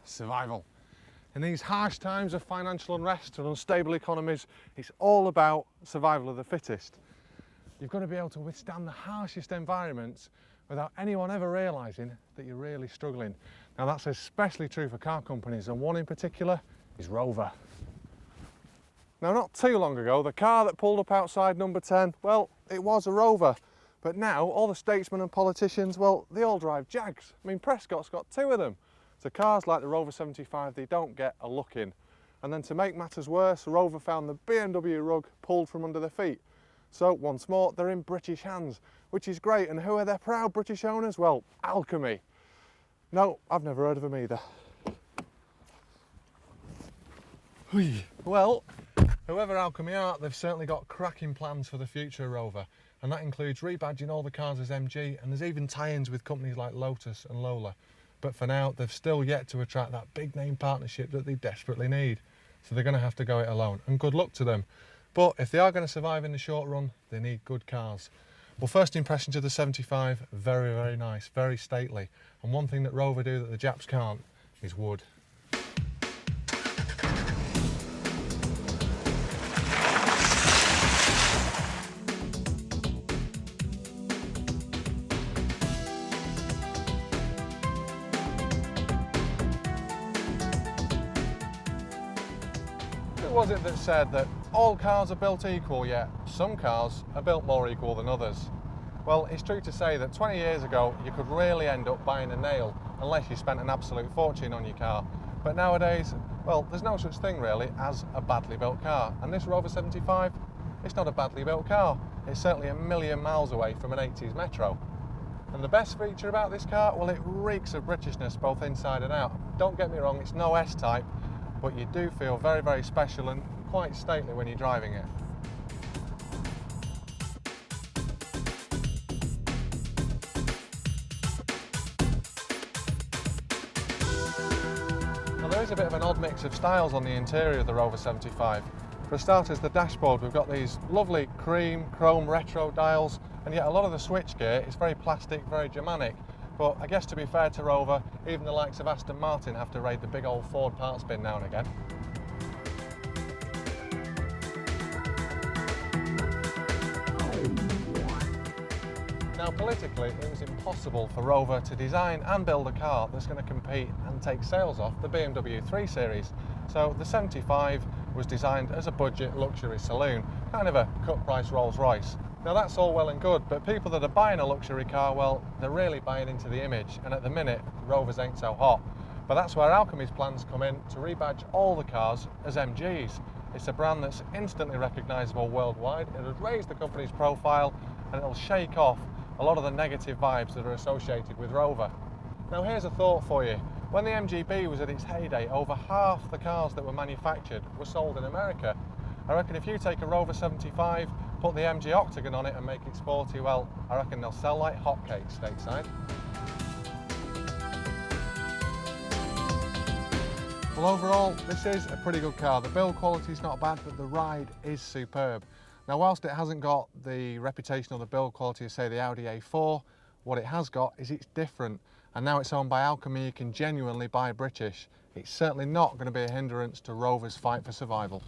survival. In these harsh times of financial unrest and unstable economies, it's all about survival of the fittest. You've got to be able to withstand the harshest environments without anyone ever realising that you're really struggling. Now that's especially true for car companies, and one in particular is Rover. Now not too long ago, the car that pulled up outside number 10, well, it was a Rover. But now all the statesmen and politicians, well, they all drive Jags. I mean, Prescott's got 2 of them. So cars like the Rover 75, they don't get a look in. And then to make matters worse, Rover found the BMW rug pulled from under their feet. So once more, they're in British hands, which is great. And who are their proud British owners? Well, Alchemy. No, I've never heard of them either. Well, whoever Alchemy are, they've certainly got cracking plans for the future of Rover. And that includes rebadging all the cars as MG, and there's even tie-ins with companies like Lotus and Lola. But for now, they've still yet to attract that big name partnership that they desperately need. So they're going to have to go it alone, and good luck to them. But if they are going to survive in the short run, they need good cars. Well, first impressions of the 75, very, very nice, very stately. And one thing that Rover do that the Japs can't is wood. Who was it that said that all cars are built equal, yet some cars are built more equal than others? Well, it's true to say that 20 years ago you could really end up buying a nail unless you spent an absolute fortune on your car. But nowadays, well, there's no such thing really as a badly built car. And this Rover 75, it's not a badly built car. It's certainly a million miles away from an 80s Metro. And the best feature about this car, well, it reeks of Britishness both inside and out. Don't get me wrong, it's no S-Type, but you do feel very, very special and quite stately when you're driving it. Now there is a bit of an odd mix of styles on the interior of the Rover 75. For starters, the dashboard, we've got these lovely cream, chrome retro dials, and yet a lot of the switchgear is very plastic, very Germanic. But I guess to be fair to Rover, even the likes of Aston Martin have to raid the big old Ford parts bin now and again. Now politically, it was impossible for Rover to design and build a car that's going to compete and take sales off the BMW 3 Series. So the 75 was designed as a budget luxury saloon, kind of a cut-price Rolls-Royce. Now that's all well and good, but people that are buying a luxury car, well, they're really buying into the image, and at the minute, Rovers ain't so hot. But that's where Alchemy's plans come in to rebadge all the cars as MGs. It's a brand that's instantly recognisable worldwide, it'll raise the company's profile, and it'll shake off a lot of the negative vibes that are associated with Rover. Now here's a thought for you. When the MGB was at its heyday, over half the cars that were manufactured were sold in America. I reckon if you take a Rover 75, put the MG Octagon on it and make it sporty, well, I reckon they'll sell like hotcakes stateside. Well, overall, this is a pretty good car. The build quality is not bad, but the ride is superb. Now, whilst it hasn't got the reputation or the build quality of, say, the Audi A4, what it has got is it's different. And now it's owned by Alchemy, you can genuinely buy British. It's certainly not going to be a hindrance to Rover's fight for survival.